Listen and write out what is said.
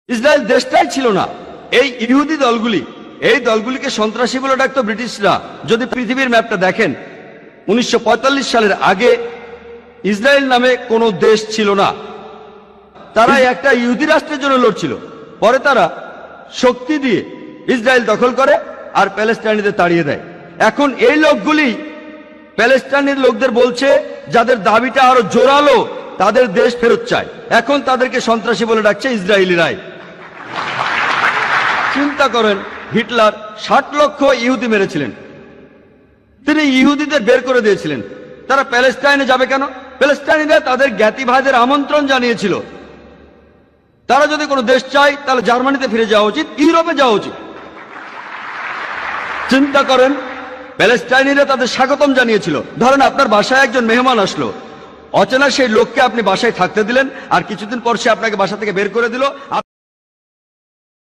Israel দেশটাই ছিল না। এই ইহুদি দলগুলি, এই দলগুলিকে সন্ত্রাসী বলে ডাকতো ব্রিটিশরা। যদি পৃথিবীর ম্যাপটা দেখেন, 1945 সালের আগে ইসরায়েল নামে কোনো দেশ ছিল না। তারা একটা ইহুদি রাষ্ট্রের জন্য লড়ছিল। পরে তারা শক্তি দিয়ে ইসরায়েল দখল করে আর প্যালেস্টাইনিদের তাড়িয়ে দেয়। এখন এই লোকগুলি প্যালেস্টাইনের লোকদের বলছে, যাদের দাবিটা আরো জোরালো, তাদের দেশ ফেরত চায়। এখন তাদেরকে সন্ত্রাসী বলে ডাকছে ইসরায়েলিরাই। চিন্তা করেন, হিটলার 60 লক্ষ ইহুদি মেরেছিলেন। তিনি ইহুদিদের বের করে দিয়েছিলেন। তারা প্যালেস্টাইনে যাবে কেন? প্যালেস্টাইনিরা তাদের জ্ঞাতি ভাইদের আমন্ত্রণ জানিয়েছিল। তারা যদি কোনো দেশ চায়, তাহলে জার্মানিতে ফিরে যাওয়া উচিত, ইউরোপে যাওয়া উচিত। চিন্তা করেন, প্যালেস্টাইনিরা তাদের স্বাগতম জানিয়েছিল। ধরেন আপনার বাসায় একজন মেহমান আসলো, অচেনা সেই লোককে আপনি বাসায় থাকতে দিলেন, আর কিছুদিন পর সে আপনাকে বাসা থেকে বের করে দিল।